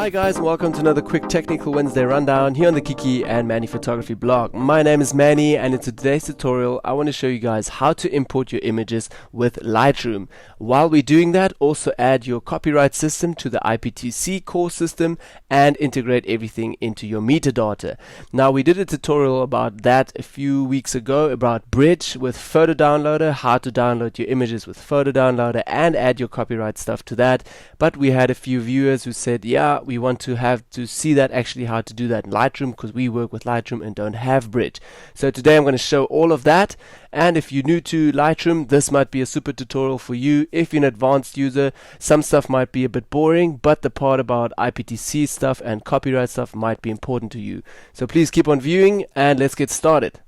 Hi guys, and welcome to another quick Technical Wednesday rundown here on the Kiki and Manny Photography blog. My name is Manny, and in today's tutorial I want to show you guys how to import your images with Lightroom. While we're doing that, also add your copyright system to the IPTC core system and integrate everything into your metadata. Now, we did a tutorial about that a few weeks ago about Bridge with Photo Downloader, how to download your images with Photo Downloader and add your copyright stuff to that. But we had a few viewers who said, yeah, we want to have to see that actually how to do that in Lightroom, because we work with Lightroom and don't have Bridge. So today I'm going to show all of that, and if you're new to Lightroom, this might be a super tutorial for you. If you're an advanced user, some stuff might be a bit boring, but the part about IPTC stuff and copyright stuff might be important to you. So please keep on viewing and let's get started.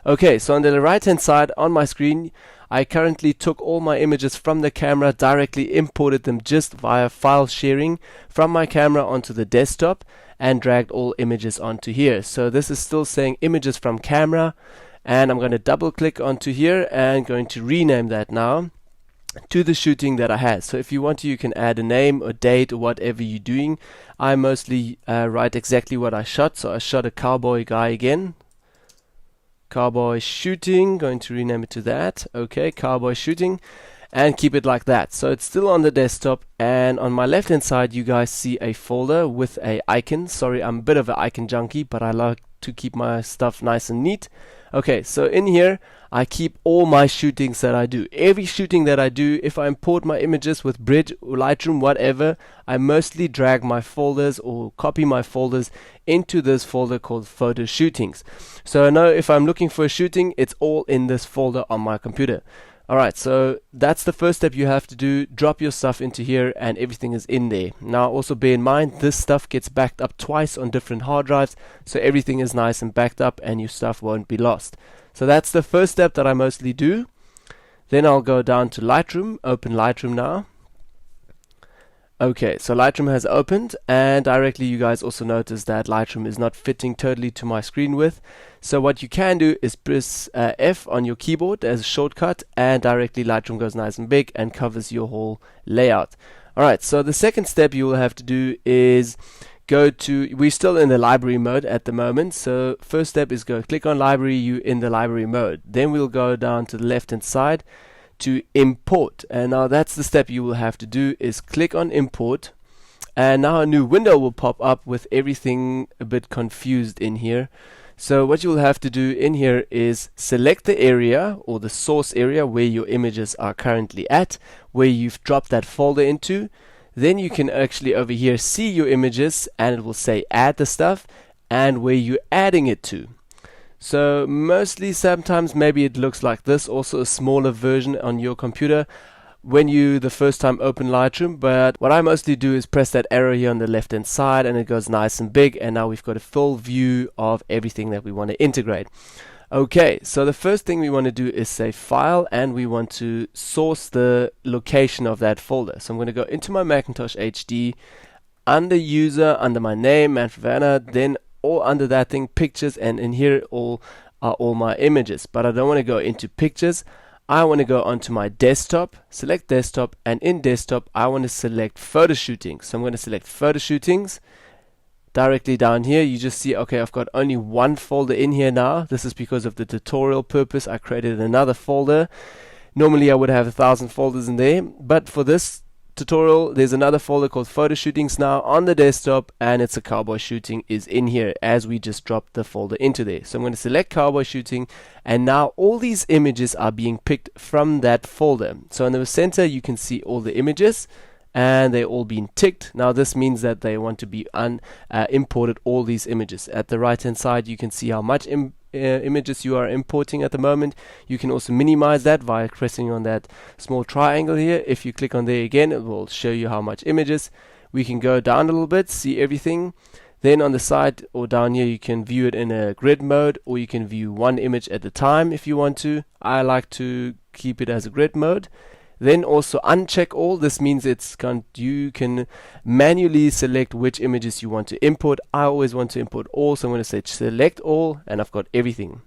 Okay, so on the right hand side on my screen, I currently took all my images from the camera, directly imported them just via file sharing from my camera onto the desktop and dragged all images onto here. So this is still saying images from camera, and I'm going to double click onto here and going to rename that now to the shooting that I had. So if you want to, you can add a name or date or whatever you're doing. I mostly write exactly what I shot. So I shot a cowboy guy again. Cowboy shooting, going to rename it to that. Okay, cowboy shooting, and keep it like that. So it's still on the desktop, and on my left hand side you guys see a folder with a icon. Sorry, I'm a bit of an icon junkie, but I like to keep my stuff nice and neat. Okay, so in here I keep all my shootings that I do. Every shooting that I do, if I import my images with Bridge or Lightroom, whatever, I mostly drag my folders or copy my folders into this folder called Photo Shootings. So I know if I'm looking for a shooting, it's all in this folder on my computer. Alright, so that's the first step you have to do. Drop your stuff into here and everything is in there. Now also bear in mind, this stuff gets backed up twice on different hard drives, so everything is nice and backed up and your stuff won't be lost. So that's the first step that I mostly do. Then I'll go down to Lightroom, open Lightroom now. Okay, so Lightroom has opened, and directly you guys also notice that Lightroom is not fitting totally to my screen width. So what you can do is press F on your keyboard as a shortcut, and directly Lightroom goes nice and big and covers your whole layout. Alright, so the second step you will have to do is go to, we're still in the library mode at the moment, so first step is go click on library, you in the library mode. Then we'll go down to the left hand side to import, and now that's the step you will have to do, is click on import, and now a new window will pop up with everything a bit confused in here. So what you will have to do in here is select the area or the source area where your images are currently at, where you've dropped that folder into. Then you can actually over here see your images, and it will say add the stuff and where you're adding it to. So mostly sometimes maybe it looks like this, also a smaller version on your computer when you the first time open Lightroom, but what I mostly do is press that arrow here on the left hand side and it goes nice and big, and now we've got a full view of everything that we want to integrate. Okay, so the first thing we want to do is say file, and we want to source the location of that folder. So I'm going to go into my Macintosh HD, under user, under my name, Manfred Werner, then all under that thing, pictures, and in here all are all my images. But I don't want to go into pictures. I want to go onto my desktop, select desktop, and in desktop I want to select photo shooting. So I'm going to select photo shootings. Directly down here you just see, okay, I've got only one folder in here now. This is because of the tutorial purpose. I created another folder. Normally I would have 1,000 folders in there, but for this tutorial there's another folder called photo shootings now on the desktop, and it's a cowboy shooting is in here as we just dropped the folder into there. So I'm going to select cowboy shooting, and now all these images are being picked from that folder. So in the center you can see all the images, and they're all being ticked. Now this means that they want to be imported, all these images. At the right hand side you can see how much images you are importing at the moment. You can also minimize that via pressing on that small triangle here. If you click on there again, it will show you how much images. We can go down a little bit, see everything. Then on the side or down here you can view it in a grid mode, or you can view one image at a time if you want to. I like to keep it as a grid mode. Then also uncheck all. This means you can manually select which images you want to import. I always want to import all, so I'm going to say select all, and I've got everything.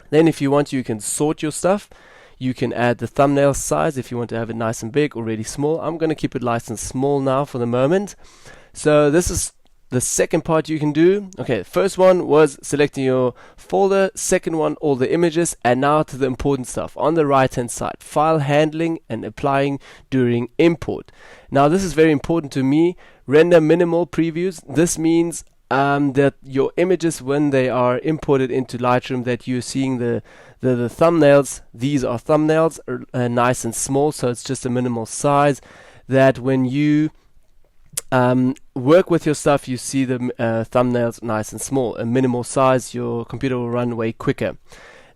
Then if you want, you can sort your stuff. You can add the thumbnail size if you want to have it nice and big or really small. I'm going to keep it nice and small now for the moment. So this is the second part you can do. Okay, the first one was selecting your folder, second one all the images, and now to the important stuff on the right hand side, file handling and applying during import. Now this is very important to me. Render minimal previews. This means that your images, when they are imported into Lightroom, that you're seeing the thumbnails. These are thumbnails, nice and small, so it's just a minimal size, that when you work with your stuff, you see the thumbnails nice and small. A minimal size, your computer will run way quicker.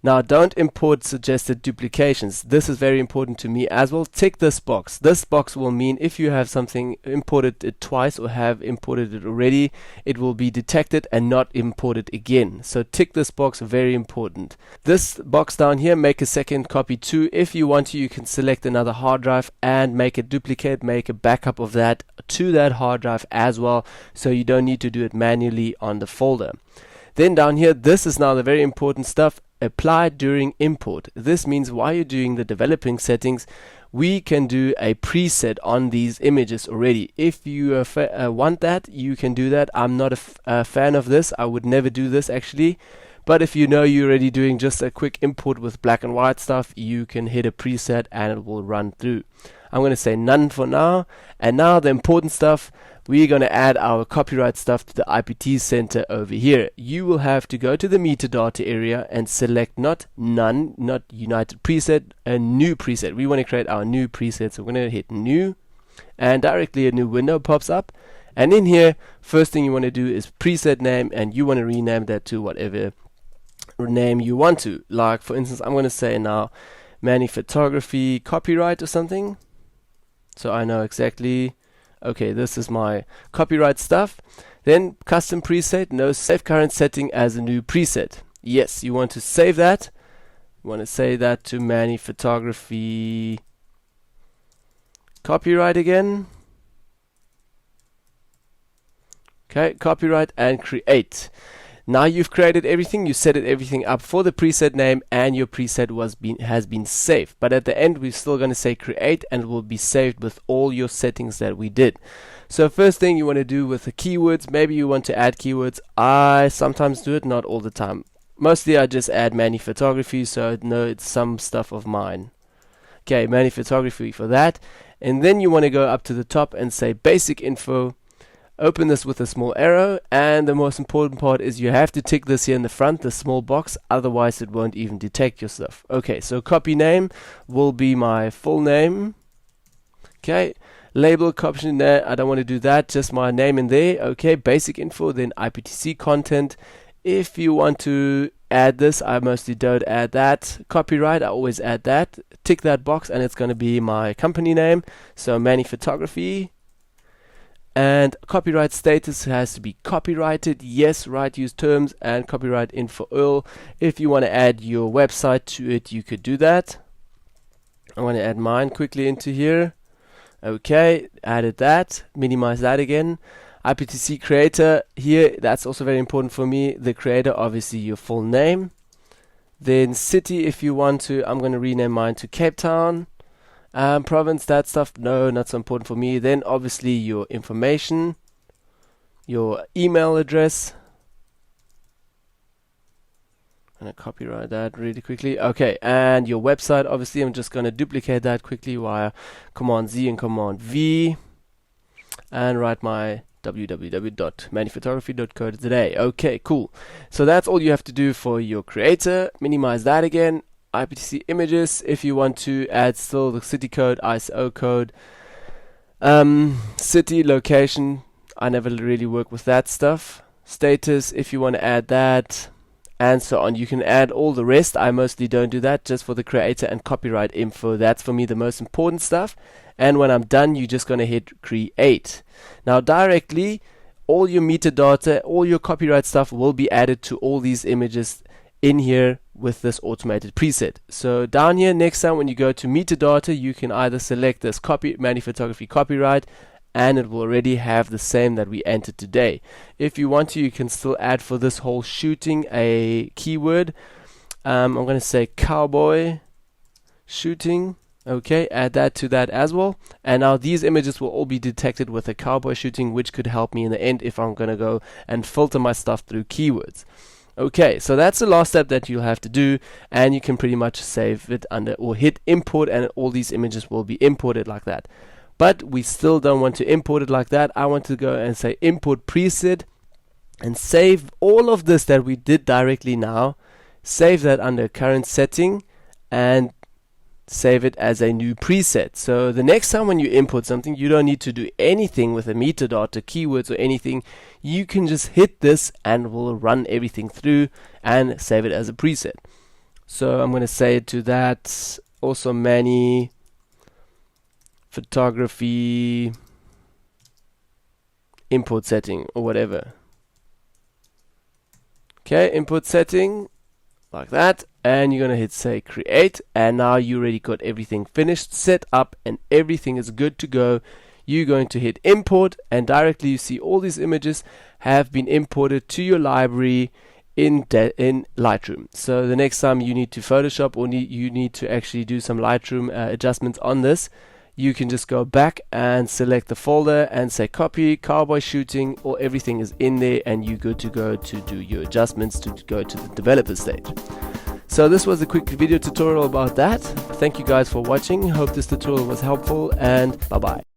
Now, don't import suggested duplications. This is very important to me as well. Tick this box. This box will mean if you have something imported it twice or have imported it already, it will be detected and not imported again. So tick this box, very important. This box down here, make a second copy too. If you want to, you can select another hard drive and make a duplicate, make a backup of that to that hard drive as well, so you don't need to do it manually on the folder. Then down here, this is now the very important stuff. Apply during import. This means while you're doing the developing settings, we can do a preset on these images already. If you want that, you can do that. I'm not a fan of this. I would never do this actually. But if you know you're already doing just a quick import with black and white stuff, you can hit a preset and it will run through. I'm going to say none for now. And now the important stuff, we're going to add our copyright stuff to the IPT center over here. You will have to go to the metadata area and select not none, not united preset, a new preset. We want to create our new preset, so we're going to hit new, and directly a new window pops up. And in here, first thing you want to do is preset name, and you want to rename that to whatever name you want to. Like for instance, I'm going to say now Manny Photography Copyright or something, so I know exactly, okay, this is my copyright stuff. Then custom preset, no, save current setting as a new preset. Yes, you want to save that. You want to save that to Manny Photography Copyright again. Okay, copyright and create. Now you've created everything, you set everything up for the preset name, and your preset has been saved. But at the end, we're still going to say create, and it will be saved with all your settings that we did. So first thing you want to do with the keywords, maybe you want to add keywords. I sometimes do it, not all the time. Mostly I just add Manny Photography, so I know it's some stuff of mine. Okay, Manny Photography for that. And then you want to go up to the top and say basic info. Open this with a small arrow, and the most important part is you have to tick this here in the front, the small box, otherwise it won't even detect your stuff. Okay, so copy name will be my full name. Okay, label caption there, I don't want to do that, just my name in there. Okay, basic info, then IPTC content. If you want to add this, I mostly don't add that. Copyright, I always add that. Tick that box and it's going to be my company name, so Manny Photography. And copyright status has to be copyrighted, yes, right use terms, and copyright info URL. If you want to add your website to it, you could do that. I want to add mine quickly into here. Okay, added that, minimize that again. IPTC creator here, that's also very important for me. The creator, obviously your full name. Then city, if you want to, I'm going to rename mine to Cape Town. Province, that stuff, no, not so important for me. Then obviously your information, your email address. I'm going to copyright that really quickly. Okay, and your website, obviously I'm just going to duplicate that quickly via Command Z and Command V and write my www.mannyphotography.co today. Okay, cool. So that's all you have to do for your creator. Minimize that again. IPTC images, if you want to add still the city code, ISO code, city, location, I never really work with that stuff. Status, if you want to add that, and so on. You can add all the rest. I mostly don't do that, just for the creator and copyright info. That's for me the most important stuff. And when I'm done, you're just going to hit create. Now directly, all your metadata, all your copyright stuff will be added to all these images in here with this automated preset. So down here, next time when you go to metadata, you can either select this Manny Photography copyright, and it will already have the same that we entered today. If you want to, you can still add for this whole shooting a keyword. I'm going to say cowboy shooting. Okay, add that to that as well. And now these images will all be detected with a cowboy shooting, which could help me in the end if I'm going to go and filter my stuff through keywords. Okay, so that's the last step that you'll have to do, and you can pretty much save it under or hit import, and all these images will be imported like that. But we still don't want to import it like that. I want to go and say import preset and save all of this that we did directly now. Save that under current setting and save it as a new preset. So the next time when you import something, you don't need to do anything with a metadata, keywords, or anything. You can just hit this and we'll run everything through and save it as a preset. So I'm going to say to that also Manny photography import setting or whatever. Okay, import setting like that, and you're going to hit say create, and now you already got everything finished, set up, and everything is good to go. You're going to hit import, and directly you see all these images have been imported to your library in Lightroom. So the next time you need to Photoshop or you need to actually do some Lightroom adjustments on this, you can just go back and select the folder and say copy, cowboy shooting, or everything is in there, and you're good to go to do your adjustments to go to the developer stage. So this was a quick video tutorial about that. Thank you guys for watching. Hope this tutorial was helpful, and bye bye.